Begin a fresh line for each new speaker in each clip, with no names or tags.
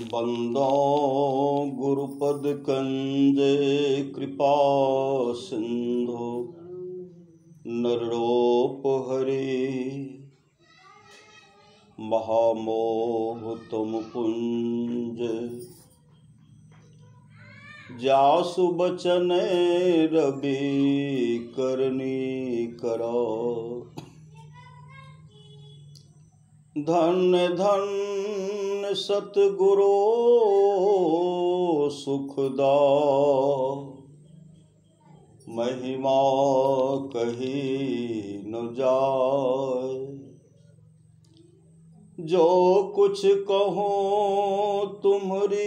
बंदो गुरुपद कंजे कृपा सिंधु नरोप हरि महामोह तुम पुंज जासु बचन रवि करनी करो धन्य धन्य सतगुरु सुखदा महिमा कही न जाए। जो कुछ कहूँ तुम्हारी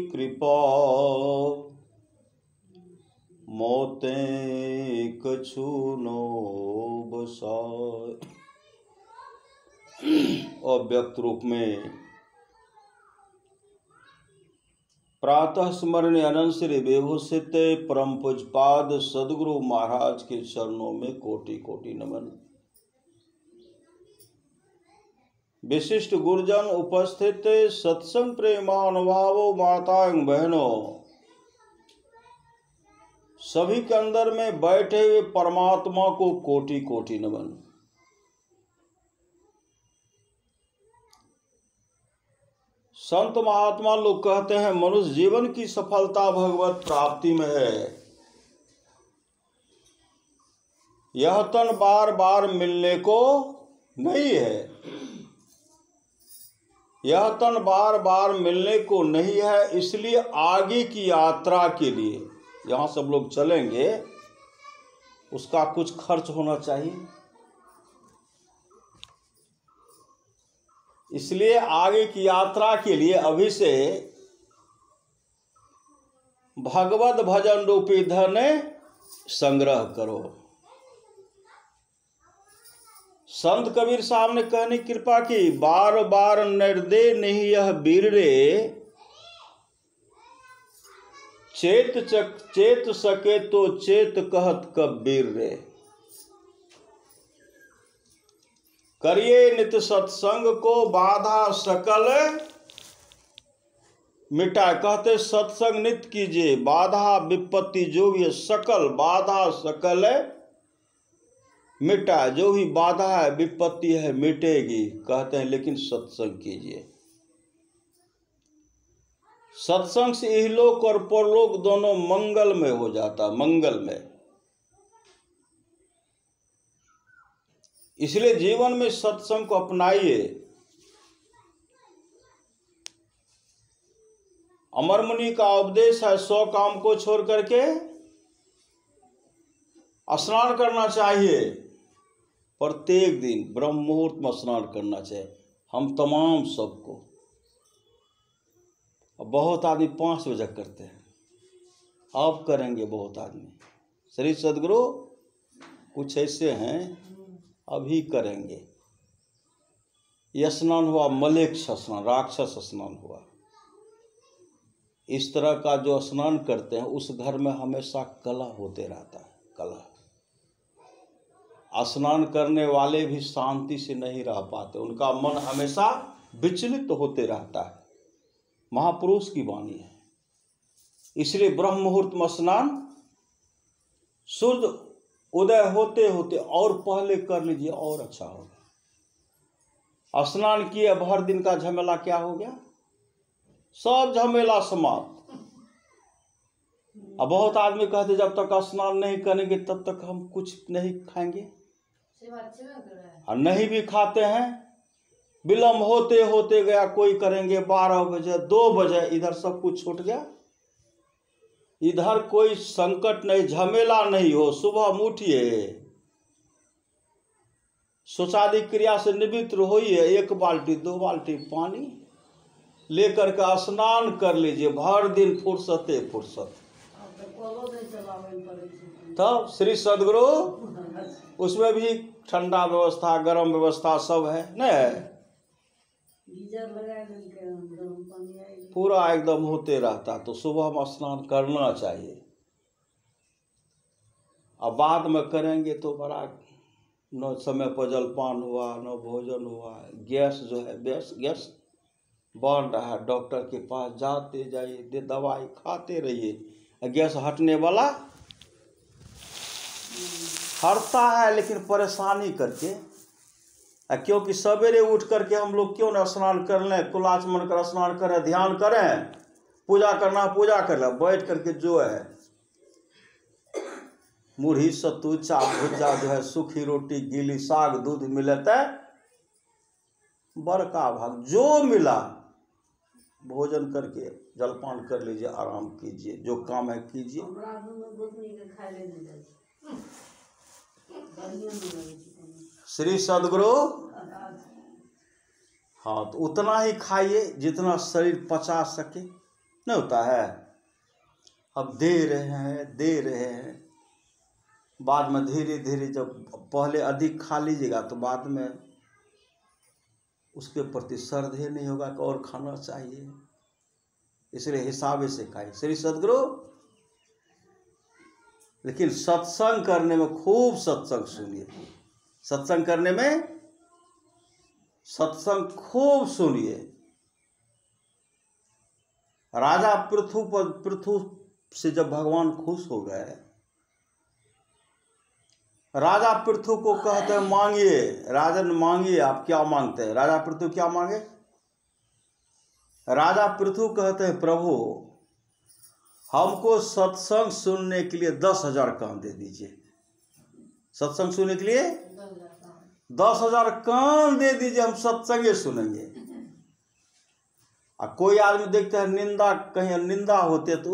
कृपा मोतें कछु नो बसाए। अव्यक्त रूप में प्रातः स्मरण अनंत श्री विभूषित परम पूजपाद सदगुरु महाराज के चरणों में कोटि कोटि नमन। विशिष्ट गुरुजन उपस्थित सत्संग प्रेमानुभावों माता एवं बहनों सभी के अंदर में बैठे हुए परमात्मा को कोटि कोटि नमन। संत महात्मा लोग कहते हैं मनुष्य जीवन की सफलता भगवत प्राप्ति में है। यह तन बार बार मिलने को नहीं है। यह तन बार बार मिलने को नहीं है, इसलिए आगे की यात्रा के लिए जहाँ सब लोग चलेंगे उसका कुछ खर्च होना चाहिए। इसलिए आगे की यात्रा के लिए अभी से भगवत भजन रूपी धन संग्रह करो। संत कबीर साहब ने कहने की कृपा की, बार बार निर्दे नहीं यह वीर रे चेत सके तो चेत कहत कबीर रे। करिए नित सत्संग को बाधा सकल मिटा। कहते सत्संग नित कीजिए, बाधा विपत्ति जो भी है सकल बाधा सकल मिटा। जो भी बाधा है विपत्ति है मिटेगी। कहते हैं लेकिन सत्संग कीजिए। सत्संग से इहलोक और परलोक दोनों मंगल में हो जाता, मंगल में। इसलिए जीवन में सत्संग को अपनाइए। अमर मुनि का उपदेश है 100 काम को छोड़ करके स्नान करना चाहिए। प्रत्येक दिन ब्रह्म मुहूर्त में स्नान करना चाहिए हम तमाम सबको। बहुत आदमी 5 बजे करते हैं, अब करेंगे बहुत आदमी। श्री सदगुरु कुछ ऐसे हैं अभी करेंगे। यह स्नान हुआ मलेच्छ स्नान, राक्षस स्नान हुआ। इस तरह का जो स्नान करते हैं उस घर में हमेशा कलह होते रहता है। कलह, स्नान करने वाले भी शांति से नहीं रह पाते, उनका मन हमेशा विचलित होते रहता है। महापुरुष की वाणी है। इसलिए ब्रह्म मुहूर्त में स्नान सूर्य उदय होते होते और पहले कर लीजिए और अच्छा होगा। स्नान किए भर दिन का झमेला क्या हो गया, सब झमेला समाप्त। अब बहुत आदमी कहते जब तक स्नान नहीं करेंगे तब तक हम कुछ नहीं खाएंगे, और नहीं भी खाते हैं। विलम्ब होते होते गया, कोई करेंगे 12 बजे 2 बजे, इधर सब कुछ छूट गया। इधर कोई संकट नहीं, झमेला नहीं हो। सुबह में उठिए, शौचादि क्रिया से निवृत्त होइए, 1 बाल्टी 2 बाल्टी पानी लेकर के स्नान कर लीजिए। भर दिन फुर्सते फुर्सत। तब श्री सदगुरु उसमें भी ठंडा व्यवस्था गर्म व्यवस्था सब है न, पूरा एकदम होते रहता। तो सुबह में स्नान करना चाहिए। अब बाद में करेंगे तो बड़ा न समय पर जलपान हुआ न भोजन हुआ। गैस जो है गैस बढ़ रहा है, डॉक्टर के पास जाते जाइए, दे दवाई खाते रहिए, गैस हटने वाला हटता है लेकिन परेशानी करके। क्योंकि सवेरे उठ करके हम लोग क्यों ना स्नान कर लें, कुलाचमन कर स्नान करें, ध्यान करें, पूजा करना पूजा कर लें, बैठ करके जो है मुढ़ी सत्तू चाप भुज्जा जो है, सूखी रोटी गीली साग दूध मिलता है, बड़का भाग जो मिला भोजन करके जलपान कर लीजिए, आराम कीजिए, जो काम है कीजिए। श्री सद्गुरु। हाँ, तो उतना ही खाइए जितना शरीर पचा सके, नहीं होता है। अब दे रहे हैं, बाद में धीरे धीरे, जब पहले अधिक खा लीजिएगा तो बाद में उसके प्रति श्रद्धे नहीं होगा कि और खाना चाहिए, इसलिए हिसाब से खाइए। श्री सद्गुरु। लेकिन सत्संग करने में खूब सत्संग सुनिए, सत्संग करने में सत्संग खूब सुनिए। राजा पृथु से जब भगवान खुश हो गए, राजा पृथु को कहते हैं मांगिए, राजन मांगिए, आप क्या मांगते हैं। राजा पृथु क्या मांगे। राजा पृथु कहते हैं प्रभु हमको सत्संग सुनने के लिए 10,000 कान दे दीजिए, सत्संग सुनने के लिए 10,000 कान दे दीजिए, हम सत्संग सुनेंगे। और कोई आदमी देखते हैं निंदा, कहीं निंदा होते तो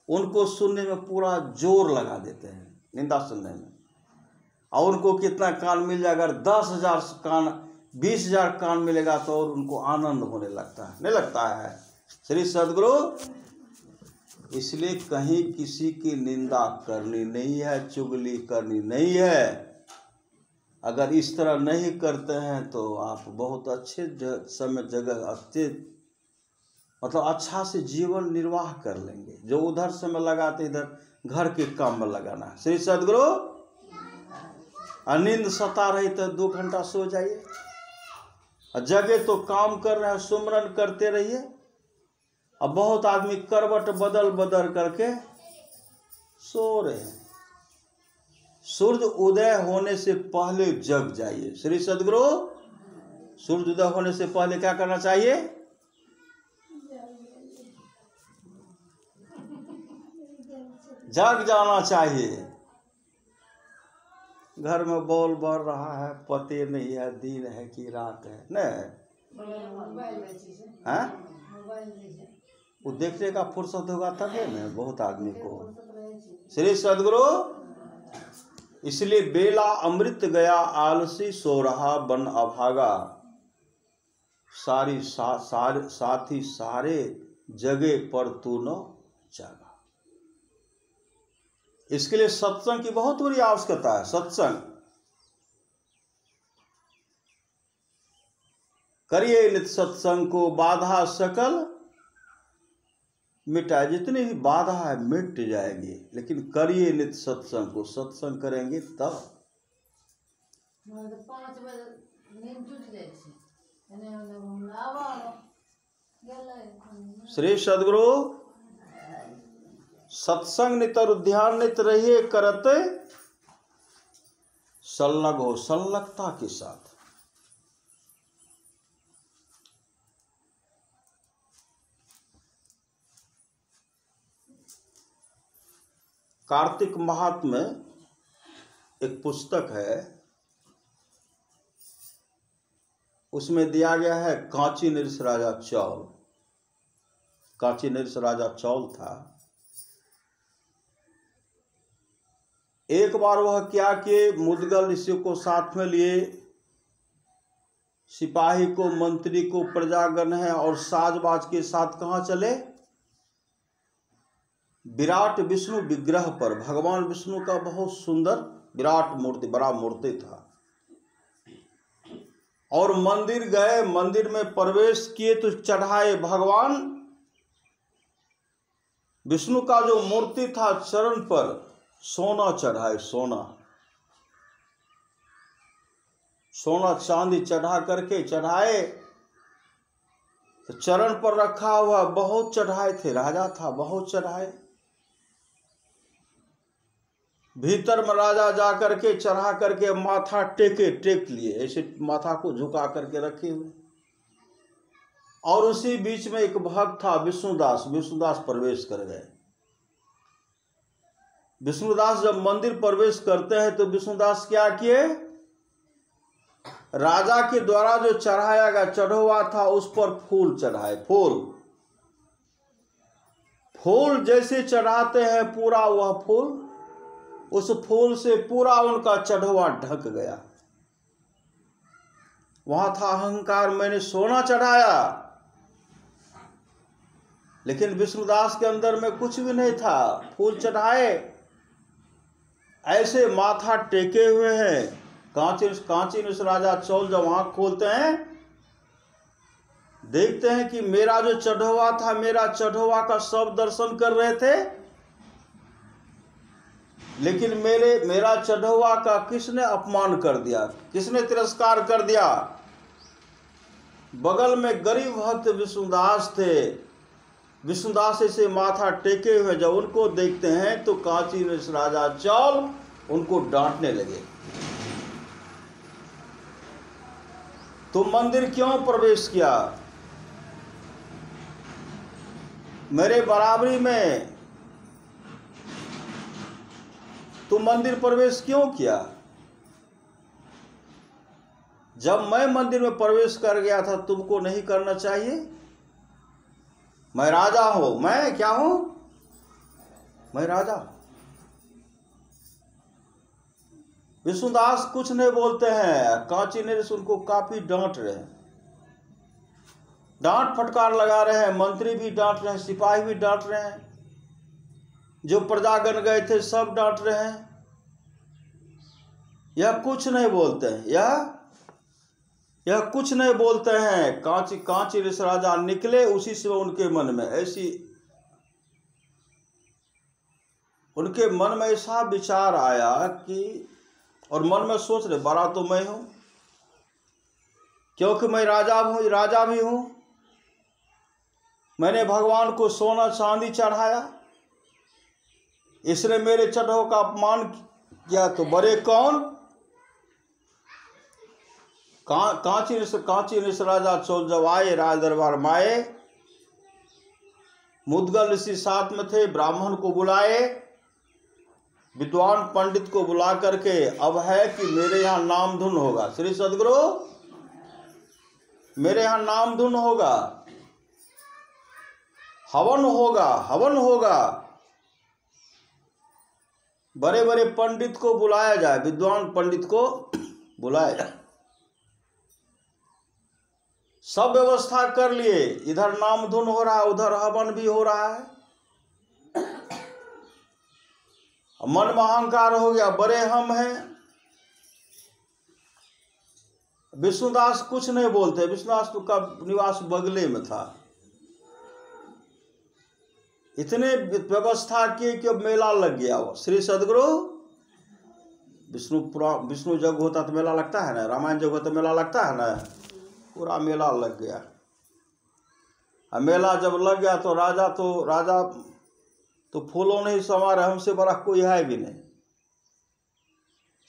उनको सुनने में पूरा जोर लगा देते हैं, निंदा सुनने में। और उनको कितना कान मिल जाएगा, अगर 10,000 कान 20,000 कान मिलेगा तो और उनको आनंद होने लगता है, नहीं लगता है। श्री सद्गुरु। इसलिए कहीं किसी की निंदा करनी नहीं है, चुगली करनी नहीं है। अगर इस तरह नहीं करते हैं तो आप बहुत अच्छे समय जगह अच्छे मतलब अच्छा से जीवन निर्वाह कर लेंगे। जो उधर समय लगाते इधर घर के काम में लगाना है। श्री सद्गुरु। नींद सता रही तो 2 घंटा सो जाइए, जगह तो काम कर रहे हैं, सुमरन करते रहिए। अब बहुत आदमी करवट बदल बदल करके सो रहे हैं। सूर्य उदय होने से पहले जग जाइए। श्री सद्गुरु। सूर्य उदय होने से पहले क्या करना चाहिए, जग जाना चाहिए। घर में बॉल बढ़ रहा है, पते नहीं है दिन है कि रात है, नहीं है, वो देखने का फुर्सत होगा तभी ना बहुत आदमी को। श्री सद्गुरु। इसलिए बेला अमृत गया आलसी सो रहा बन अभागा, साथी सारे जगह पर तू न जागा। इसके लिए सत्संग की बहुत बड़ी आवश्यकता है। सत्संग करिए नित्य सत्संग को, बाधा सकल मिटाए। जितनी भी बाधा है मिट जाएगी, लेकिन करिए नित्य सत्संग को। सत्संग करेंगे तब।
5 बजे नींद टूट जाए।
श्री सद्गुरु। सत्संग नित और ध्यान नित रहिए करते, संलग्न हो संलग्नता के साथ। कार्तिक महात्म्य एक पुस्तक है, उसमें दिया गया है कांची नरेश राजा चौल। कांची नरेश राजा चौल था। एक बार वह क्या किए, मुदगल ऋषि को साथ में लिए, सिपाही को, मंत्री को, प्रजागण है और साजबाज के साथ कहाँ चले, विराट विष्णु विग्रह पर। भगवान विष्णु का बहुत सुंदर विराट मूर्ति, बड़ा मूर्ति था। और मंदिर गए, मंदिर में प्रवेश किए तो चढ़ाए भगवान विष्णु का जो मूर्ति था चरण पर सोना चढ़ाए, सोना चांदी चढ़ा करके चढ़ाए। तो चरण पर रखा हुआ बहुत चढ़ाए थे, राजा था, बहुत चढ़ाए। भीतर में राजा जा करके चढ़ा करके माथा टेक लिए, ऐसे माथा को झुका करके रखे हुए। और उसी बीच में एक भक्त था विष्णुदास प्रवेश कर गए। विष्णुदास जब मंदिर प्रवेश करते हैं तो विष्णुदास क्या किए, राजा के द्वारा जो चढ़ाया गया चढ़ोवा था उस पर फूल चढ़ाए। फूल जैसे चढ़ाते हैं पूरा वह फूल, उस फूल से पूरा उनका चढ़ोवा ढक गया। वहां था अहंकार, मैंने सोना चढ़ाया, लेकिन विष्णुदास के अंदर में कुछ भी नहीं था। फूल चढ़ाए, ऐसे माथा टेके हुए हैं। कांची उस राजा चौल जब आंख खोलते हैं, देखते हैं कि मेरा जो चढ़ोवा था, मेरा चढ़ोवा का सब दर्शन कर रहे थे, लेकिन मेरा चढ़ोवा का किसने अपमान कर दिया, किसने तिरस्कार कर दिया। बगल में गरीब भक्त विष्णुदास थे। विष्णुदास ऐसे माथा टेके हुए जब उनको देखते हैं तो कांची राजा चौल उनको डांटने लगे, तुम मंदिर क्यों प्रवेश किया, मेरे बराबरी में तुम मंदिर प्रवेश क्यों किया। जब मैं मंदिर में प्रवेश कर गया था तुमको नहीं करना चाहिए। मैं राजा हूं, मैं क्या हूं, मैं राजा। विष्णुदास कुछ नहीं बोलते हैं, कांची नरेश उनको काफी डांट रहे हैं, डांट फटकार लगा रहे हैं। मंत्री भी डांट रहे हैं, सिपाही भी डांट रहे हैं, जो प्रजागण गए थे सब डांट रहे हैं। यह कुछ नहीं बोलते हैं, यह कुछ नहीं बोलते हैं। कांची ऋषि राजा निकले, उसी से उनके मन में ऐसा विचार आया कि, और मन में सोच रहे बड़ा तो मैं हूं, क्योंकि मैं राजा भी हूं। मैंने भगवान को सोना चांदी चढ़ाया, इसने मेरे चढ़ो का अपमान किया, तो बड़े कौन। कांची ऋषि राजा चौल जब आए राज दरबार में आए, मुद्गल ऋषि साथ में थे, ब्राह्मण को बुलाए, विद्वान पंडित को बुला करके, अब है कि मेरे यहाँ नाम धुन होगा, श्री सदगुरु मेरे यहाँ नाम धुन होगा, हवन होगा। बड़े बड़े पंडित को बुलाया जाए, विद्वान पंडित को बुलाया जाए। सब व्यवस्था कर लिए, इधर नाम धुन हो रहा है, उधर हवन भी हो रहा है। मन में अहंकार हो गया, बड़े हम हैं। विष्णुदास कुछ नहीं बोलते, विष्णुदास का निवास बगले में था। इतने व्यवस्था किए कि अब मेला लग गया। वो श्री सदगुरु विष्णु जग होता तो मेला लगता है ना, रामायण जग होता तो मेला लगता है ना, पूरा मेला लग गया। अब मेला जब लग गया तो राजा तो फूलों नहीं समा रहे, हमसे बड़ा कोई है भी नहीं।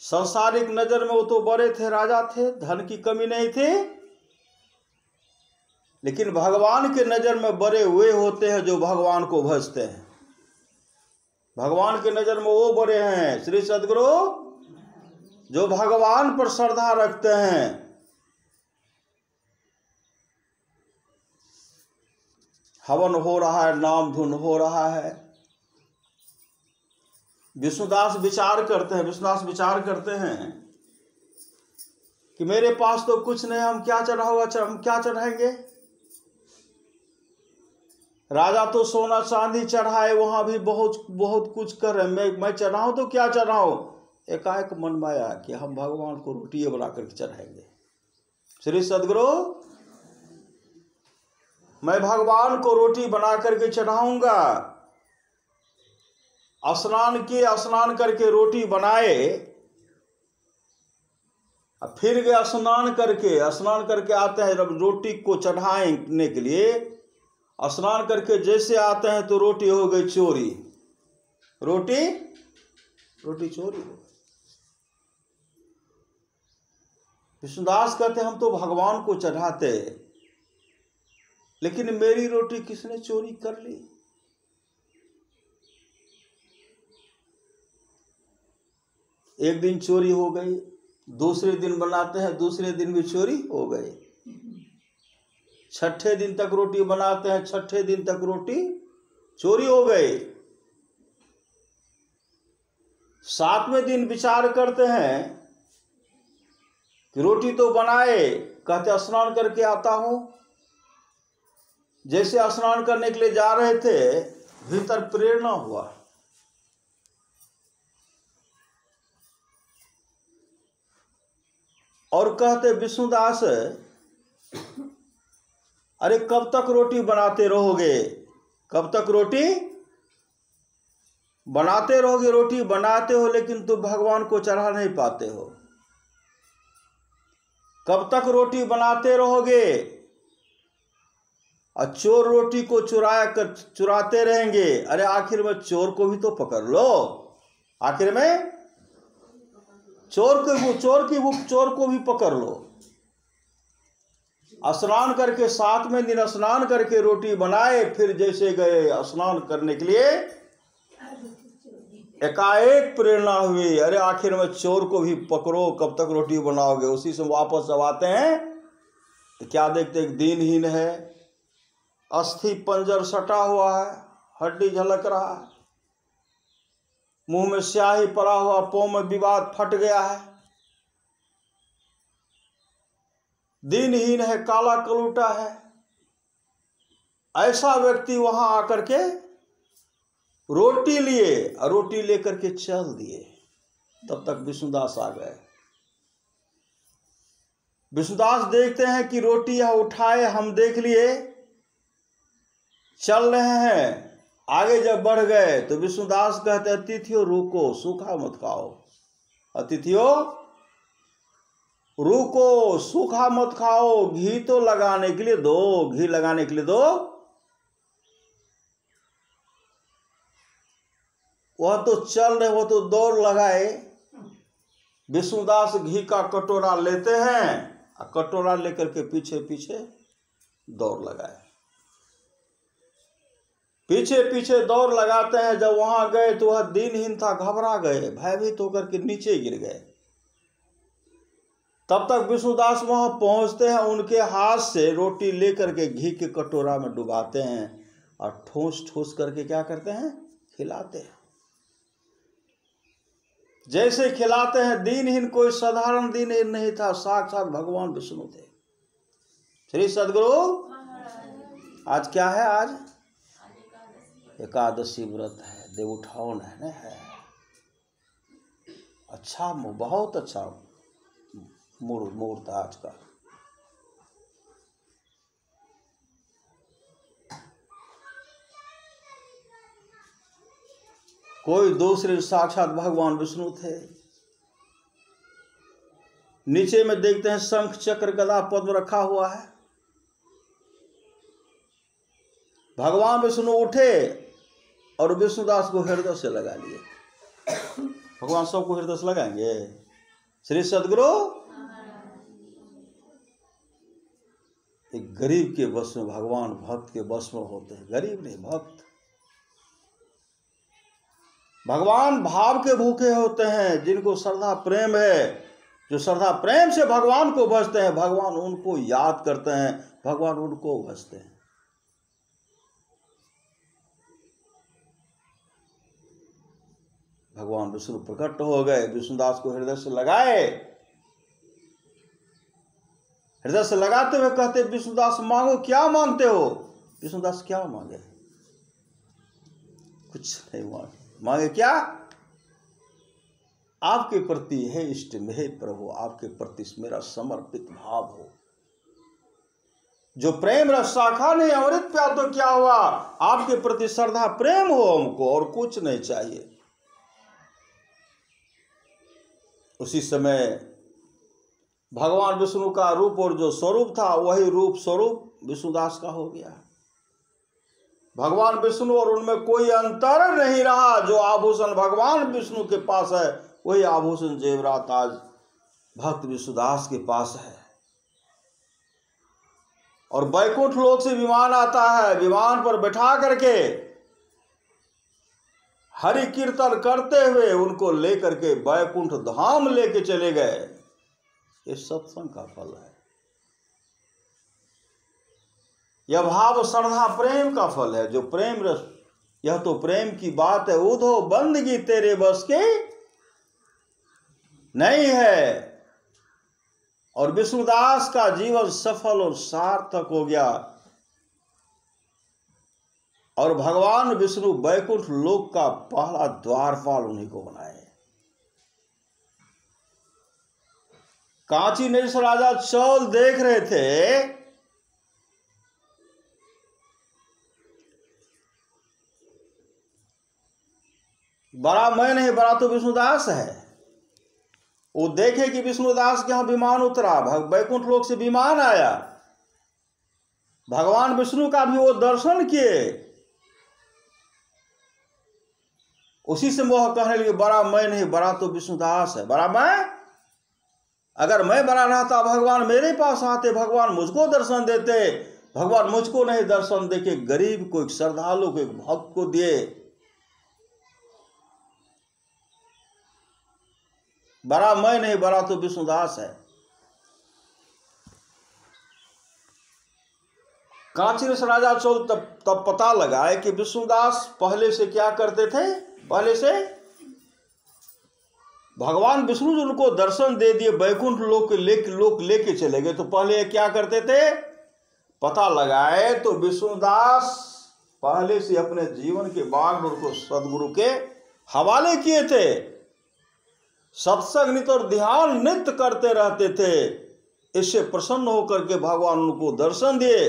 सांसारिक नजर में वो तो बड़े थे, राजा थे, धन की कमी नहीं थी, लेकिन भगवान के नजर में बड़े वे होते हैं जो भगवान को भजते हैं। भगवान के नजर में वो बड़े हैं श्री सदगुरु जो भगवान पर श्रद्धा रखते हैं। हवन हो रहा है, नाम धुन हो रहा है। विष्णुदास विचार करते हैं कि मेरे पास तो कुछ नहीं, हम क्या चढ़ाएंगे। राजा तो सोना चांदी चढ़ाए, वहां भी बहुत कुछ कर रहे, मैं चढ़ाऊं तो क्या चढ़ाऊं। एकाएक मन में आया कि हम भगवान को रोटी बना करके चढ़ाएंगे। श्री सदगुरु मैं भगवान को रोटी बना करके चढ़ाऊंगा। स्नान करके रोटी बनाए, अब फिर गया स्नान करके आते हैं, जब रोटी को चढ़ाने के लिए स्नान करके जैसे आते हैं तो रोटी हो गई चोरी, रोटी चोरी हो गई। विष्णुदास कहते हम तो भगवान को चढ़ाते, लेकिन मेरी रोटी किसने चोरी कर ली। एक दिन चोरी हो गई, दूसरे दिन बनाते हैं, दूसरे दिन भी चोरी हो गई, छठे दिन तक रोटी बनाते हैं, छठे दिन तक रोटी चोरी हो गई। सातवें दिन विचार करते हैं कि रोटी तो बनाए, कहते स्नान करके आता हूं। जैसे स्नान करने के लिए जा रहे थे, भीतर प्रेरणा हुआ, और कहते विष्णुदास अरे कब तक रोटी बनाते रहोगे, कब तक रोटी बनाते रहोगे, रोटी बनाते हो लेकिन तुम भगवान को चढ़ा नहीं पाते हो, कब तक रोटी बनाते रहोगे, और चोर रोटी को चुराते रहेंगे। अरे आखिर में चोर को भी तो पकड़ लो, आखिर में चोर को भी पकड़ लो। स्नान करके सातवें दिन स्नान करके रोटी बनाए, फिर जैसे गए स्नान करने के लिए एकाएक प्रेरणा हुई, अरे आखिर में चोर को भी पकड़ो, कब तक रोटी बनाओगे। उसी से वापस जब आते हैं तो क्या देखते, एक दिनहीन है, अस्थि पंजर सटा हुआ है, हड्डी झलक रहा है, मुंह में स्याही पड़ा हुआ, पांव में विवाद फट गया है, दिनहीन है, काला कलूटा है। ऐसा व्यक्ति वहां आकर के रोटी लिए और रोटी लेकर के चल दिए। तब तक विष्णुदास आ गए। विष्णुदास देखते हैं कि रोटी यह उठाए, हम देख लिए, चल रहे हैं। आगे जब बढ़ गए तो विष्णुदास कहते हैं अतिथियों रुको, सूखा मत खाओ, अतिथियों रुको, सूखा मत खाओ, घी तो लगाने के लिए दो, घी लगाने के लिए दो। वह तो चल रहे, वो तो दौड़ लगाए। विष्णुदास घी का कटोरा लेते हैं और कटोरा लेकर के पीछे पीछे दौड़ लगाए, पीछे पीछे दौड़ लगाते हैं। जब वहां गए तो वह दिनहीन था, घबरा गए, भयभीत होकर के नीचे गिर गए। तब तक विष्णुदास वहां पहुंचते हैं, उनके हाथ से रोटी लेकर के घी के कटोरा में डुबाते हैं और ठोस ठोस करके क्या करते हैं, खिलाते हैं। जैसे खिलाते हैं, दिनहीन कोई साधारण दिनहीन नहीं था, साक्षात भगवान विष्णु थे। श्री सदगुरु आज क्या है, आज एकादशी व्रत है, देवउठान है ना, है अच्छा, बहुत अच्छा मुहूर्त आज का। कोई दूसरे साक्षात भगवान विष्णु थे। नीचे में देखते हैं शंख चक्र गदा पद्म रखा हुआ है। भगवान विष्णु उठे और विष्णुदास को हृदय से लगा लिए। भगवान सबको हृदय से लगाएंगे। श्री सदगुरु एक गरीब के वश में, भगवान भक्त के वश में होते हैं, गरीब नहीं भक्त। भगवान भाव के भूखे होते हैं, जिनको श्रद्धा प्रेम है, जो श्रद्धा प्रेम से भगवान को भजते हैं, भगवान उनको याद करते हैं, भगवान उनको भजते हैं। भगवान विष्णु प्रकट हो गए, विष्णुदास को हृदय से लगाए। हृदय से लगाते हुए कहते विष्णुदास मांगो, क्या मांगते हो। विष्णुदास क्या मांगे, कुछ नहीं मांगे। मांगे क्या, आपके प्रति है इष्ट में, हे प्रभु आपके प्रति मेरा समर्पित भाव हो। जो प्रेम रस शाखा नहीं अमृत प्या तो क्या हुआ, आपके प्रति श्रद्धा प्रेम हो हमको, और कुछ नहीं चाहिए। उसी समय भगवान विष्णु का रूप और जो स्वरूप था वही रूप स्वरूप विष्णुदास का हो गया। भगवान विष्णु और उनमें कोई अंतर नहीं रहा। जो आभूषण भगवान विष्णु के पास है वही आभूषण जेवरात आज भक्त विष्णुदास के पास है। और बैकुंठ लोक से विमान आता है, विमान पर बैठा करके हरि कीर्तन करते हुए उनको लेकर के बैकुंठ धाम लेके चले गए। ये सत्संग का फल है, यह भाव श्रद्धा प्रेम का फल है। जो प्रेम रस, यह तो प्रेम की बात है। उधो बंदगी तेरे बस के नहीं है। और विष्णुदास का जीवन सफल और सार्थक हो गया। और भगवान विष्णु बैकुंठ लोक का पहला द्वारपाल उन्हीं को बनाए। कांची नरेश राजा चौल देख रहे थे बड़ा मैं नहीं, बड़ा तो विष्णुदास है। वो देखे कि विष्णुदास के यहां विमान उतरा, बैकुंठ लोक से विमान आया, भगवान विष्णु का भी वो दर्शन किए। उसी से मोह कहने लगे बड़ा मैं नहीं, बड़ा तो विष्णुदास है। बड़ा मैं, अगर मैं बड़ा रहता भगवान मेरे पास आते, भगवान मुझको दर्शन देते। भगवान मुझको नहीं दर्शन देके गरीब को, एक श्रद्धालु को, एक भक्त को दिए। बड़ा मैं नहीं, बड़ा तो विष्णुदास है। कांची राजा चोल तब पता लगा है कि विष्णुदास पहले से क्या करते थे। पहले से भगवान विष्णु जो उनको दर्शन दे दिए, बैकुंठ लोक लेके चले गए, तो पहले क्या करते थे पता लगाए तो विष्णुदास पहले से अपने जीवन के बागडोर को सदगुरु के हवाले किए थे। सत्संग नित्य और ध्यान नित्य करते रहते थे। इससे प्रसन्न होकर के भगवान उनको दर्शन दिए।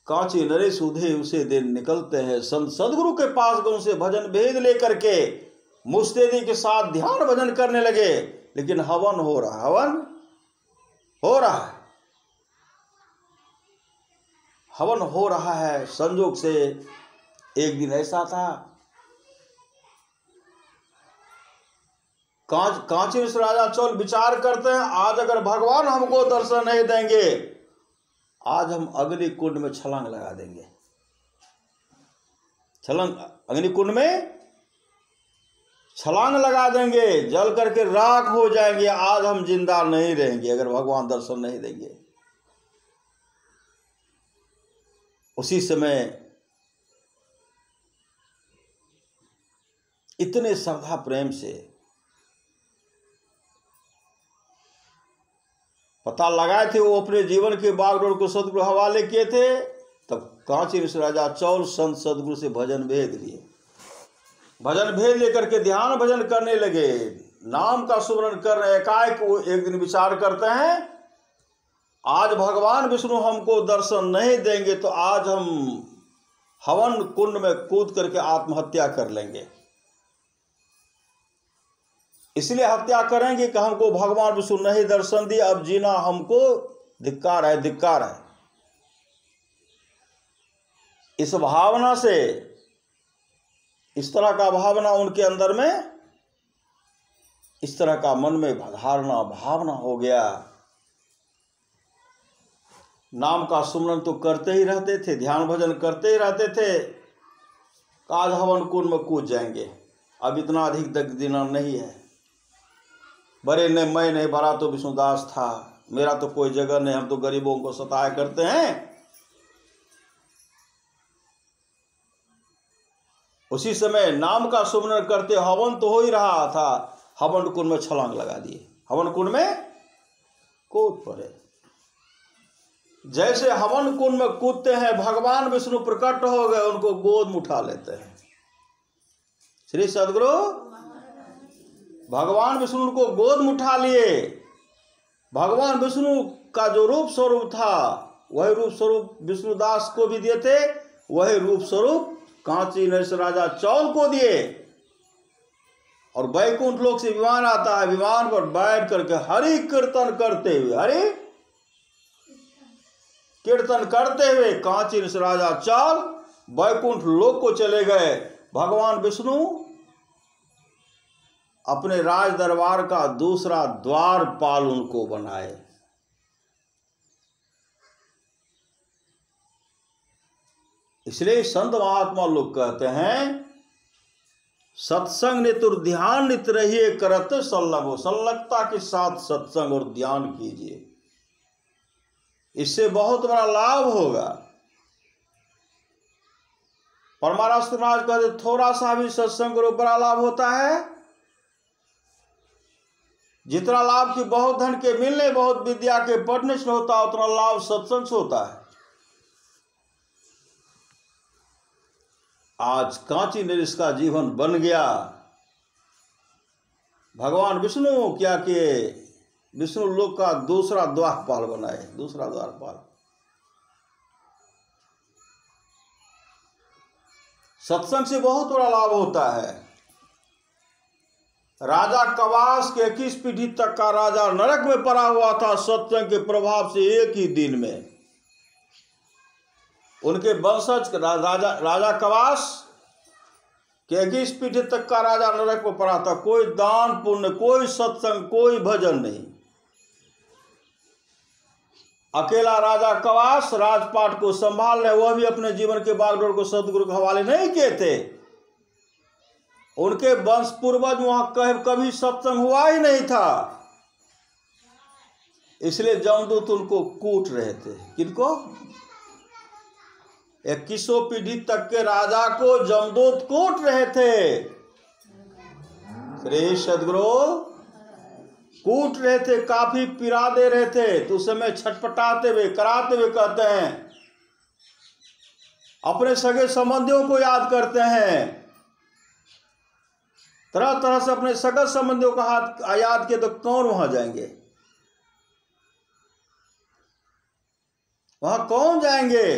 कांची नरेश उधे उसे दिन निकलते हैं, संत सदगुरु के पास गए, उनसे भजन भेद लेकर के मुस्तैदी के साथ ध्यान भजन करने लगे। लेकिन हवन हो रहा, हवन हो रहा है, हवन हो रहा है। संजोग से एक दिन ऐसा था, कांची राजा चौल विचार करते हैं आज अगर भगवान हमको दर्शन नहीं देंगे, आज हम अग्नि कुंड में छलांग लगा देंगे। छलांग, अग्नि कुंड में छलांग लगा देंगे, जल करके राख हो जाएंगे। आज हम जिंदा नहीं रहेंगे अगर भगवान दर्शन नहीं देंगे। उसी समय इतने श्रद्धा प्रेम से पता लगाए थे, वो अपने जीवन के बागडोर को सदगुरु हवाले किए थे। तब कांची राजा चौल संत सदगुरु से भजन भेद लिए। भजन भेद लेकर के ध्यान भजन करने लगे, नाम का सुमरन कर रहे। एकाएक वो एक दिन विचार करते हैं आज भगवान विष्णु हमको दर्शन नहीं देंगे तो आज हम हवन कुंड में कूद करके आत्महत्या कर लेंगे। इसलिए हत्या करेंगे कि हमको भगवान विष्णु नहीं दर्शन दिए, अब जीना हमको धिक्कार है, धिक्कार है। इस भावना से, इस तरह का भावना उनके अंदर में, इस तरह का मन में धारणा भावना हो गया। नाम का सुमरन तो करते ही रहते थे, ध्यान भजन करते ही रहते थे। आज हवन कुंड में कूद जाएंगे, अब इतना अधिक तक दिन नहीं है। बड़े ने मैं नहीं, बड़ा तो विष्णुदास था, मेरा तो कोई जगह नहीं, हम तो गरीबों को सताया करते हैं। उसी समय नाम का सुमरन करते, हवन तो हो ही रहा था, हवन कुंड में छलांग लगा दिए, हवन कुंड में कूद पड़े। जैसे हवन कुंड में कूदते हैं, भगवान विष्णु प्रकट हो गए, उनको गोद में उठा लेते हैं। श्री सदगुरु भगवान विष्णु को गोद में उठा लिए। भगवान विष्णु का जो रूप स्वरूप था वही रूप स्वरूप विष्णुदास को भी दिए थे, वही रूप स्वरूप कांची नरेश राजा चौल को दिए। और वैकुंठ लोक से विमान आता है, विमान पर बैठ करके हरि कीर्तन करते हुए, हरि कीर्तन करते हुए कांची से राजा चल वैकुंठ लोक को चले गए। भगवान विष्णु अपने राज दरबार का दूसरा द्वारपाल उनको बनाए। इसलिए संत महात्मा लोग कहते हैं सत्संग ने तो ध्यान नित रहिए करत संलग्न, संलग्नता के साथ सत्संग और ध्यान कीजिए, इससे बहुत बड़ा लाभ होगा। परमाराष्ट्र महाराज कहते थोड़ा सा भी सत्संग करो बड़ा लाभ होता है। जितना लाभ की बहुत धन के मिलने, बहुत विद्या के पढ़ने से होता है, उतना लाभ सत्संग से होता है। आज कांची नरेश का जीवन बन गया। भगवान विष्णु क्या किए, विष्णु लोक का दूसरा द्वारपाल बनाए, दूसरा द्वारपाल। सत्संग से बहुत बड़ा लाभ होता है। राजा कवास के 21 पीढ़ी तक का राजा नरक में पड़ा हुआ था सत्संग के प्रभाव से। एक ही दिन में उनके वंशज राजा कवास के 21 पीढ़ी तक का राजा नरक में पड़ा था। कोई दान पुण्य, कोई सत्संग, कोई भजन नहीं। अकेला राजा कवास राजपाट को संभाल रहे, वह भी अपने जीवन के बागडोर को सदगुरु के हवाले नहीं किए थे। उनके वंश पूर्वज वहां कभी सत्संग हुआ ही नहीं था, इसलिए जमदूत उनको कूट रहे थे। किनको? 21 पीढ़ी तक के राजा को जमदूत कूट रहे थे। श्री सदगुरु कूट रहे थे, काफी पीड़ा दे रहे थे। तो उस समय छटपटाते हुए, कराते हुए कहते हैं, अपने सगे संबंधियों को याद करते हैं। तरह तरह से अपने सगे संबंधियों का हाथ याद किए तो कौन वहां जाएंगे? वहां कौन जाएंगे?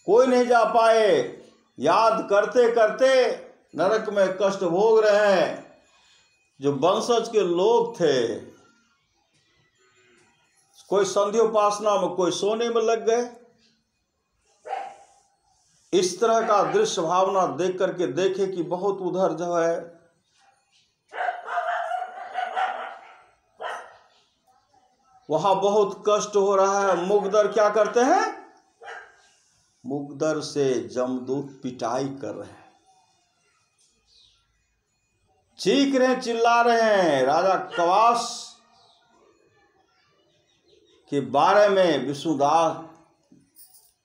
कोई नहीं जा पाए। याद करते करते नरक में कष्ट भोग रहे हैं। जो वंशज के लोग थे, कोई संधि उपासना में, कोई सोने में लग गए। इस तरह का दृश्य भावना देख करके देखे कि बहुत उधर जो है वहां बहुत कष्ट हो रहा है। मुगदर क्या करते हैं? मुगदर से जमदूत पिटाई कर रहे हैं, चीख रहे, चिल्ला रहे हैं। राजा कवास के बारे में विष्णुदास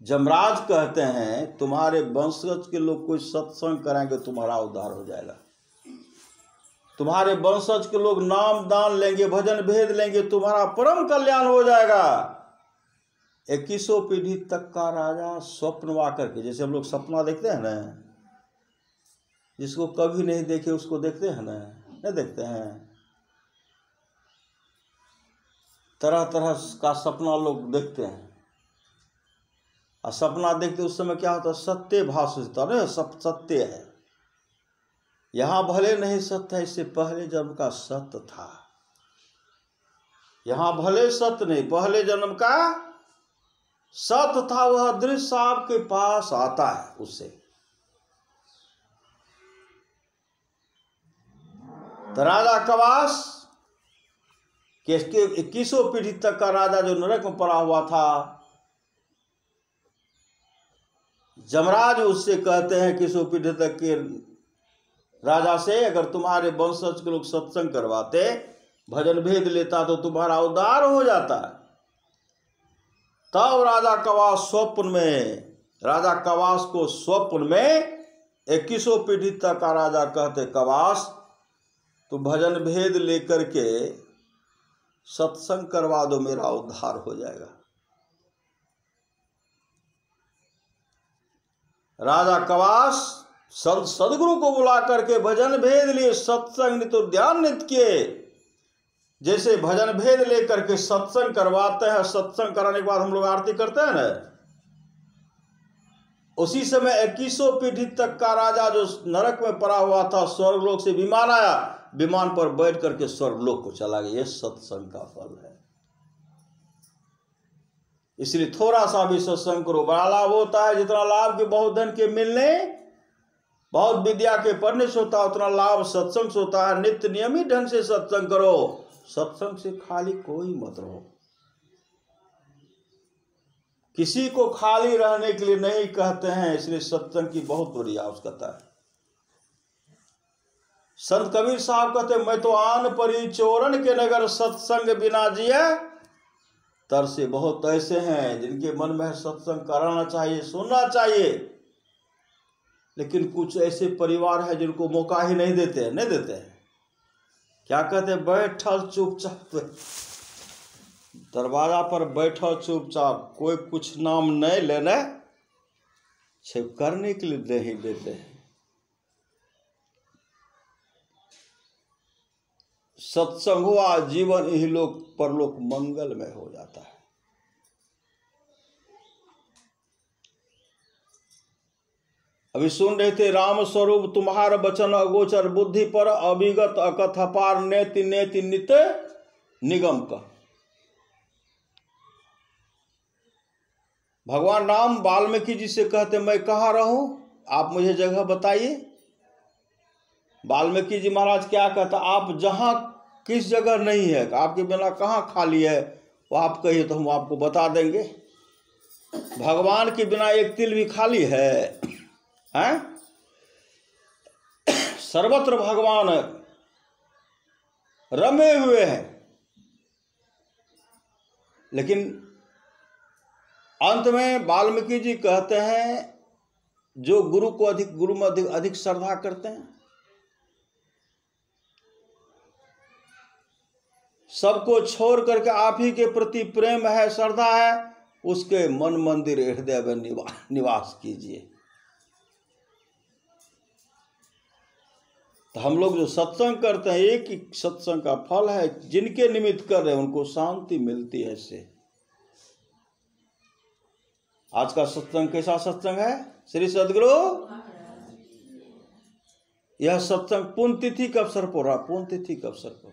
जमराज कहते हैं, तुम्हारे वंशज के लोग कोई सत्संग कराएंगे तुम्हारा उद्धार हो जाएगा। तुम्हारे वंशज के लोग नाम दान लेंगे, भजन भेद लेंगे, तुम्हारा परम कल्याण हो जाएगा। 21 पीढ़ी तक का राजा स्वप्न आकर के, जैसे हम लोग सपना देखते हैं ना, जिसको कभी नहीं देखे उसको देखते हैं ना, नहीं देखते हैं। तरह तरह का सपना लोग देखते हैं। और सपना देखते उस समय क्या होता है? सत्य भाषित है, सब सत्य है। यहां भले नहीं सत्य है, इससे पहले जन्म का सत्य था। यहां भले सत्य नहीं, पहले जन्म का सत्य था। वह दृश्य आपके पास आता है उससे। तो राजा कवास के 21 पीढ़ी तक का राजा जो नरक में पड़ा हुआ था, जमराज उससे कहते हैं 21 पीढ़ी तक के राजा से, अगर तुम्हारे वंशज के लोग सत्संग करवाते, भजन भेद लेता तो तुम्हारा उद्धार हो जाता। तब राजा कवास स्वप्न में, राजा कवास को स्वप्न में 21 पीढ़ी तक का राजा कहते, कवास तो भजन भेद लेकर के सत्संग करवा दो, मेरा उद्धार हो जाएगा। राजा कवास सदगुरु को बुला करके भजन भेद लिए, सत्संग नित तो ध्यान नित किए। जैसे भजन भेद लेकर के सत्संग करवाते हैं, सत्संग कराने के बाद हम लोग आरती करते हैं ना, उसी समय 2100 पीढ़ी तक का राजा जो नरक में पड़ा हुआ था, स्वर्गलोक से विमान आया, विमान पर बैठ करके स्वर्गलोक को चला गया। यह सत्संग का फल है। इसलिए थोड़ा सा भी सत्संग करो, बड़ा लाभ होता है। जितना लाभ के बहुत धन के मिलने, बहुत विद्या के पढ़ने से होता है, उतना लाभ सत्संग से होता है। नित्य नियमित ढंग से सत्संग करो, सत्संग से खाली कोई मत रहो। किसी को खाली रहने के लिए नहीं कहते हैं, इसलिए सत्संग की बहुत बड़ी आवश्यकता है। संत कबीर साहब कहते, मैं तो आन परी चोरन के नगर, सत्संग बिना जिए तरसे। बहुत ऐसे हैं जिनके मन में सत्संग कराना चाहिए, सुनना चाहिए, लेकिन कुछ ऐसे परिवार है जिनको मौका ही नहीं देते हैं। क्या कहते हैं, बैठल चुपचाप, दरवाजा पर बैठो चुपचाप, कोई कुछ नाम नहीं लेना, छिप करने के लिए नहीं देते हैं। सत्संग हुआ, जीवन यही लोक परलोक मंगलमय हो जाता है। अभी सुन रहे थे, राम स्वरूप तुम्हारा वचन अगोचर, बुद्धि पर अभिगत अकथ अपार, नेति नेति नित्य निगम का। भगवान राम वाल्मीकि जी से कहते, मैं कहाँ रहूं, आप मुझे जगह बताइए। वाल्मीकि जी महाराज क्या कहता, आप जहां किस जगह नहीं है, आपके बिना कहाँ खाली है, वो आप कहिए तो हम आपको बता देंगे। भगवान के बिना एक तिल भी खाली है, हैं? सर्वत्र भगवान रमे हुए हैं। लेकिन अंत में वाल्मीकि जी कहते हैं, जो गुरु को गुरु में अधिक श्रद्धा करते हैं, सबको छोड़ करके आप ही के प्रति प्रेम है, श्रद्धा है, उसके मन मंदिर हृदय में निवास कीजिए। तो हम लोग जो सत्संग करते हैं, एक ही सत्संग का फल है। जिनके निमित्त कर रहे हैं उनको शांति मिलती है इससे। आज का सत्संग कैसा सत्संग है श्री सद्गुरु? यह सत्संग पुण्यतिथि के अवसर पर रहा, पुण्यतिथि के अवसर पर।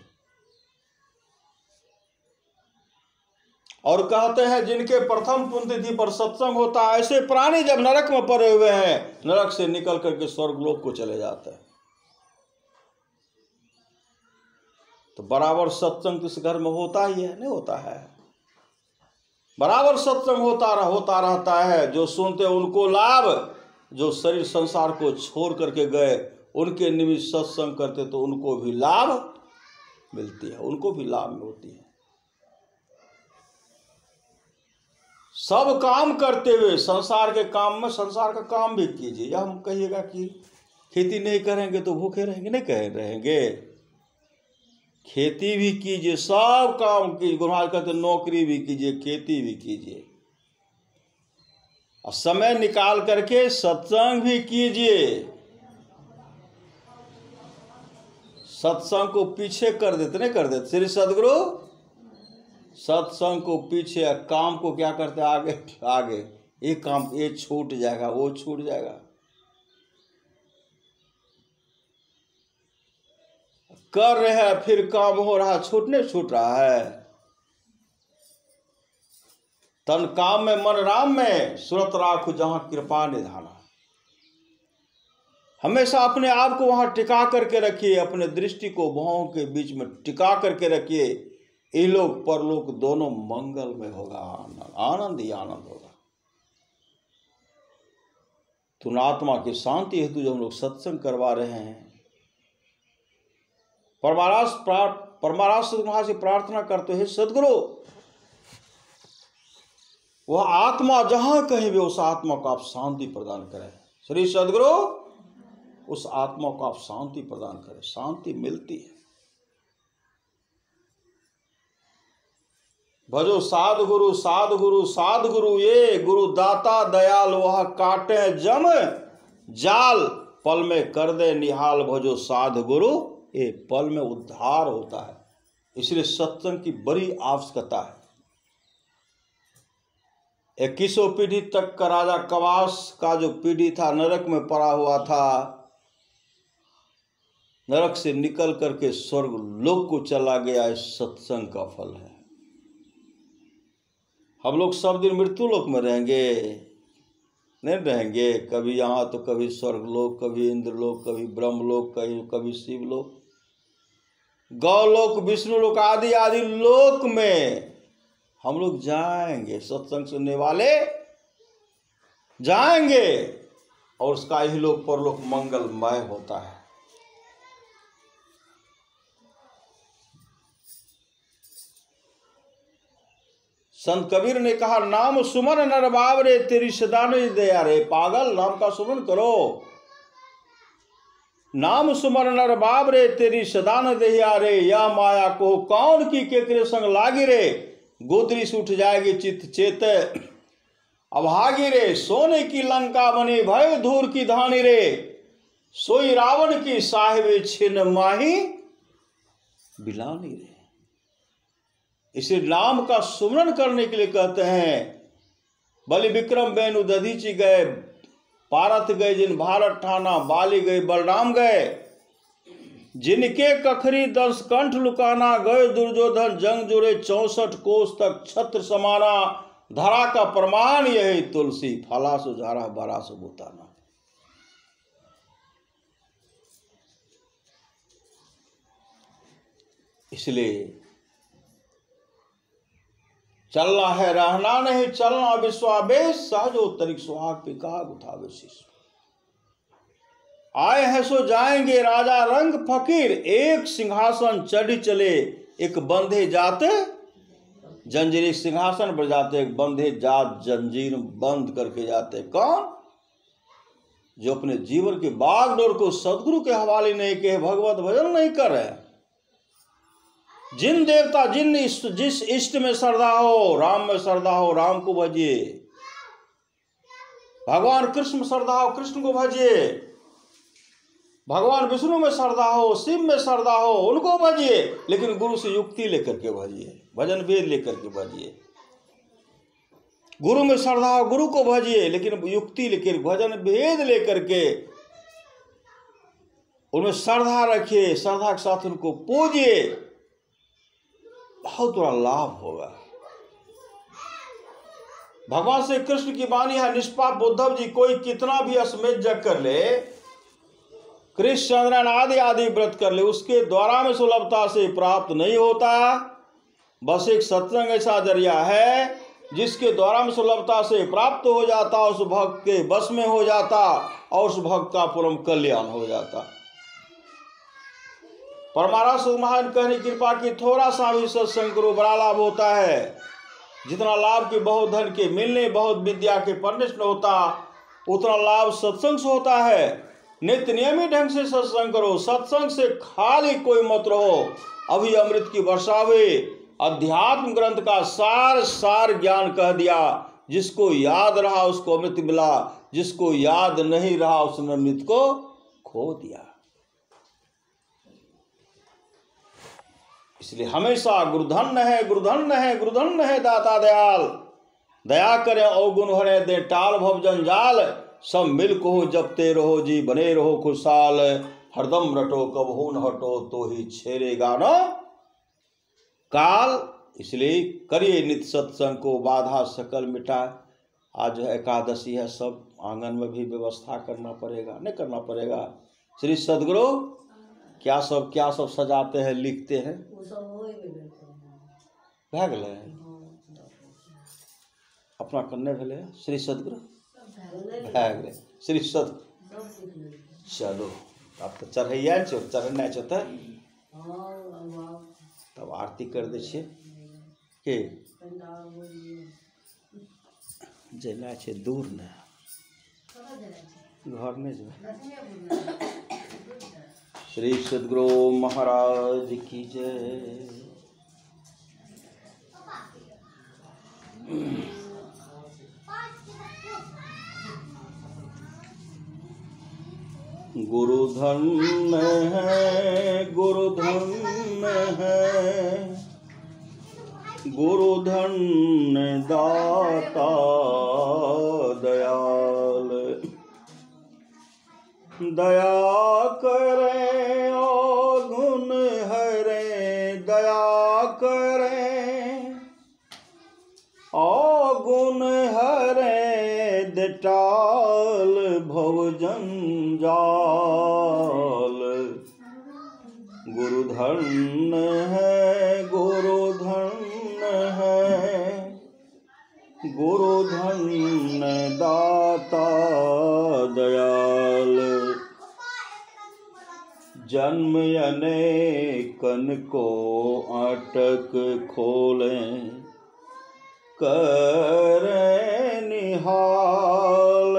और कहते हैं, जिनके प्रथम पुण्यतिथि पर सत्संग होता है, ऐसे प्राणी जब नरक में पड़े हुए हैं, नरक से निकल करके स्वर्गलोक को चले जाते हैं। तो बराबर सत्संग इस घर में होता ही है, नहीं होता है? बराबर सत्संग होता रहता है। जो सुनते उनको लाभ, जो शरीर संसार को छोड़ करके गए उनके निमित्त सत्संग करते तो उनको भी लाभ मिलती है, उनको भी लाभ होती है। सब काम करते हुए संसार के काम में संसार का काम भी कीजिए। या हम कहिएगा कि खेती नहीं करेंगे तो भूखे रहेंगे, नहीं कह रहेंगे। खेती भी कीजिए, सब काम कीजिए। गुरु महाराज कहते नौकरी भी कीजिए, खेती भी कीजिए, और समय निकाल करके सत्संग भी कीजिए। सत्संग को पीछे कर देते, नहीं कर देते श्री सद्गुरु? सत्संग को पीछे, काम को क्या करते आगे आगे। एक काम ये छूट जाएगा, वो छूट जाएगा। कर रहे हैं, फिर काम हो रहा, छूट रहा है। तन काम में मन राम में, सुरत राखु जहां कृपा निधाना। हमेशा अपने आप को वहां टिका करके रखिए, अपने दृष्टि को भावों के बीच में टिका करके रखिए। इहलोक परलोक दोनों मंगल में होगा, आनंद ही आनंद होगा। तुम आत्मा की शांति हेतु जो हम लोग सत्संग करवा रहे हैं, परमाराष्ट्र वहां से प्रार्थना करते हैं, सद्गुरु वह आत्मा जहां कहीं भी, उस आत्मा को आप शांति प्रदान करें। श्री सद्गुरु उस आत्मा को आप शांति प्रदान करें। शांति मिलती है। भजो साधगुरु साधगुरु साधगुरु, ये गुरु दाता दयाल, वह काटे जम जाल, पल में कर दे निहाल। भजो साधगुरु, ये पल में उद्धार होता है। इसलिए सत्संग की बड़ी आवश्यकता है। 21वीं पीढ़ी तक का राजा कवास का जो पीढ़ी था नरक में पड़ा हुआ था, नरक से निकल करके स्वर्ग लोक को चला गया। इस सत्संग का फल है। हम लोग सब दिन मृत्यु लोक में रहेंगे? नहीं रहेंगे। कभी यहाँ तो कभी स्वर्ग लोक, कभी इंद्र लोक, कभी ब्रह्म लोक, कभी शिव लोक, गौलोक, विष्णु लोक आदि आदि लोक में हम लोग जाएंगे। सत्संग सुनने वाले जाएंगे और उसका ही लोक परलोक मंगलमय होता है। संत कबीर ने कहा, नाम सुमन नर बावरे तेरी सदा नहीं दया रे। पागल, नाम का सुमन करो। नाम सुमर नर बावरे तेरी सदा न दया रे। या माया को कौन की केकरे संग लागी रे। गोदरी से उठ जाएगी चित्त चेत अभागी रे। सोने की लंका बनी भय धूर की धानी रे। सोई रावण की साहिबे छिन माही बिलानी रे। इसे नाम का सुमरन करने के लिए कहते हैं। बलि विक्रम बेनु दधीचि गए, पारथ गए जिन भारत ठाना, बाली गए बलराम गए, जिनके कखरी दंश कंठ लुकाना, गए दुर्योधन जंग जुड़े 64 कोस तक छत्र समाना। धरा का प्रमाण यही तुलसी, फला सुझारा बरा सुबुताना। इसलिए चलना है रहना नहीं, चलना विश्वावेश सहजो तरिक सुहाग पिकाग उठावे शिष्य। आए हैं सो जाएंगे राजा रंग फकीर, एक सिंहासन चढ़ी चले एक बंधे जाते जंजीर। एक सिंहासन पर जाते, एक बंधे जात जंजीर बंद करके जाते। कौन? जो अपने जीवन के बागडोर को सदगुरु के हवाले नहीं किए, भगवत भजन नहीं कर रहे। जिन देवता जिस इष्ट में श्रद्धा हो, राम में श्रद्धा हो राम को भजिए, भगवान कृष्ण में श्रद्धा हो कृष्ण को भजिए, भगवान विष्णु में श्रद्धा हो, शिव में श्रद्धा हो उनको भजिए, लेकिन गुरु से युक्ति लेकर के भजिए, भजन वेद लेकर के भजिए। गुरु में श्रद्धा हो गुरु को भजिए, लेकिन युक्ति लेकर भजन वेद लेकर के उनमें श्रद्धा रखिए, श्रद्धा के साथ उनको पूजिए, बहुत बड़ा लाभ होगा। भगवान श्री कृष्ण की वाणी है, निष्पाप उद्धव जी कोई कितना भी अश्वमेध जग कर ले, कृष्ण चंद्रन आदि आदि व्रत कर ले, उसके द्वारा में सुलभता से प्राप्त नहीं होता। बस एक सत्संग ऐसा जरिया है जिसके द्वारा में सुलभता से प्राप्त हो जाता, उस भक्त के बस में हो जाता और उस भक्त का परम कल्याण हो जाता। परमारास महान कहने कृपा की थोड़ा सा भी सत्संग करो, बड़ा लाभ होता है। जितना लाभ के बहुत धन के मिलने, बहुत विद्या के पढ़ने से होता, उतना लाभ सत्संग से होता है। नित्य नियमित ढंग से सत्संग करो, सत्संग से खाली कोई मत रहो। अभी अमृत की वर्षा हुई, अध्यात्म ग्रंथ का सार ज्ञान कह दिया। जिसको याद रहा उसको अमृत मिला, जिसको याद नहीं रहा उसने अमृत को खो दिया। इसलिए हमेशा गुरुधन है गुरुधन है गुरुधन है दाता दयाल, दया करें अवगुण हरे दे टाल भव जंजाल। सब मिल को जपते रहो जी बने रहो खुशहाल, हरदम रटो कबहू न हटो तो ही छेड़ेगा न काल। इसलिए करिए नित्य सत्संग को, बाधा सकल मिटाए। आज एकादशी है, सब आंगन में भी व्यवस्था करना पड़ेगा, नहीं करना पड़ेगा। श्री सदगुरु क्या सब सजाते हैं, लिखते हैं, भै गए अपना करने भेले श्री सदगुरु भै गए श्री सद। चलो अब तो चढ़ैया छो, चढ़ना छो तब आरती कर दे छियै के जेना छै दूर ने घर में जो। श्री सद्गुरु महाराज की जय। गुरु धन है गुरु धन है, गुरुधन दाता दयाल। दया करे और गुण हरे, दया करे और गुण हरे, देटाल भव जंजाल। गुरुधन है, गुरुधन है, गुरुधन दाता दयाल। जन्म अनेकन को अटक खोले, करे निहाल।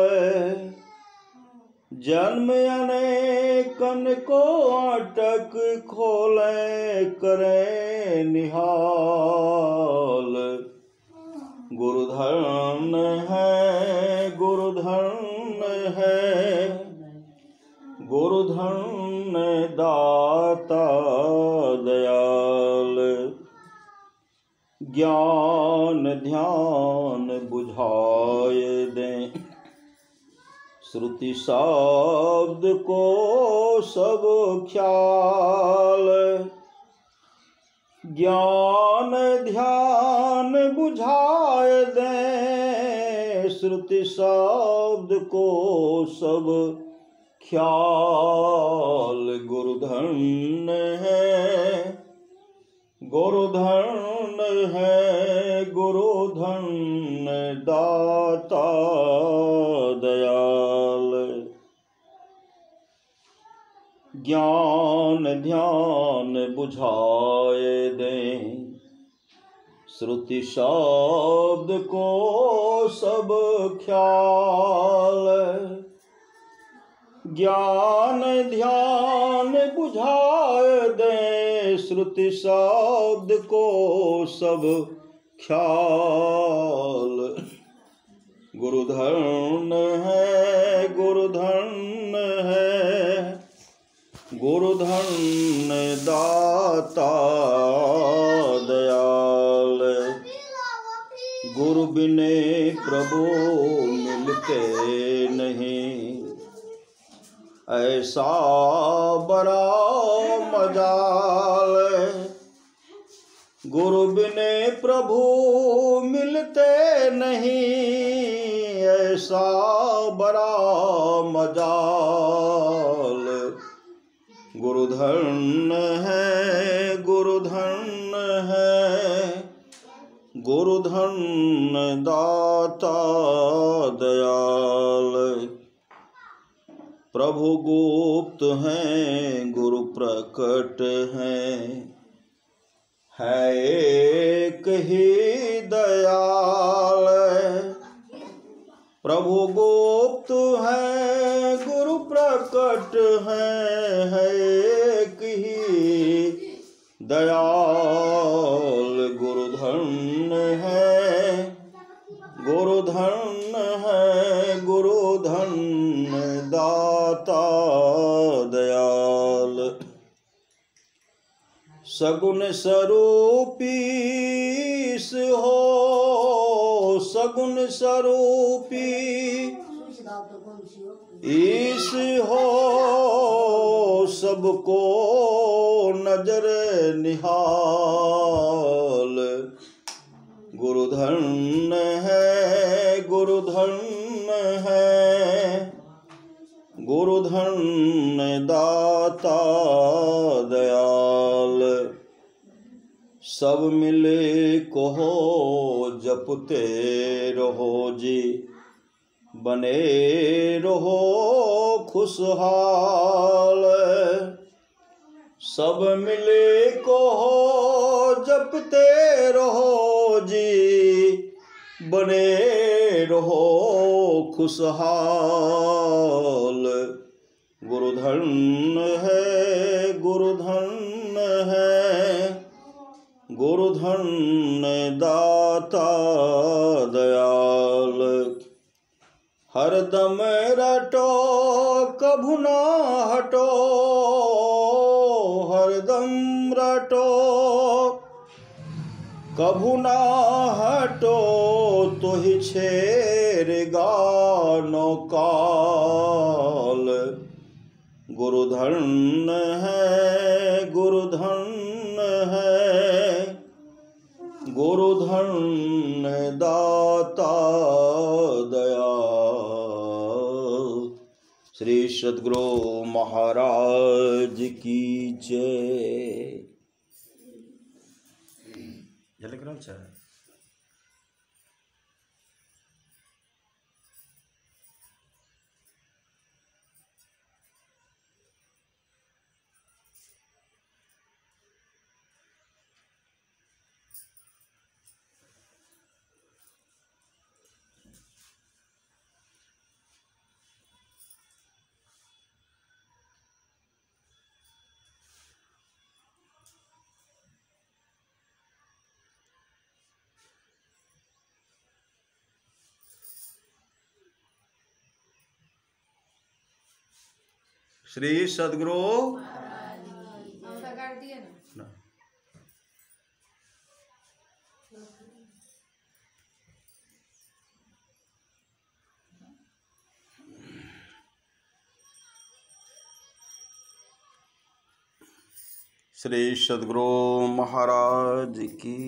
जन्म अनेकन को अटक खोले, करे निहाल। गुरुधन है, गुरुधन है, गुरुधन दाता दयाल। ज्ञान ध्यान बुझाए दें, श्रुति शब्द को सब ख्याल। ज्ञान ध्यान बुझाए दें, श्रुति शब्द को सब ख्याल। गुरुधन है, गुरुधन है, गुरुधन दाता दयाल। ज्ञान ध्यान बुझाए दें, श्रुति शब्द को सब ख्याल। ज्ञान ध्यान बुझाए दे, श्रुति शब्द को सब ख्याल। गुरुधन है, गुरुधन है, गुरुधन दाता दयाल। गुरु बिने प्रभु मिलते नहीं, ऐसा बड़ा मजाल। गुरु बिने प्रभु मिलते नहीं, ऐसा बड़ा मजाल। गुरुधन है, गुरुधन है, गुरुधन दाता दयाल। प्रभु गुप्त हैं, गुरु प्रकट हैं, है एक ही दयाल। प्रभु गुप्त हैं, गुरु प्रकट हैं, है एक ही दयाल। गुरुधन है, गुरुधन है, गुरुधन दाता दयाल। सगुण स्वरूपी हो, सगुण स्वरूपी ईश हो, सबको नजर निहाल। गुरुधन है, गुरुधन है, गुरुधन दाता दयाल। सब मिले कहो जपते रहो जी, बने रहो खुशहाल। सब मिले कहो जपते रहो जी, बने रहो खुशहाल। गुरुधन है, गुरुधन है, गुरुधन दाता दयाल। हरदम रटो कभू ना हटो, हरदम रटो कभू ना हटो तो ही छेड़ेगा नौकाल। गुरुधन है, गुरुधन है, गुरुधन दाता दयाल। श्री सद्गुरु महाराज की जय। श्री सद्गुरु श्री सद्गुरु महाराज की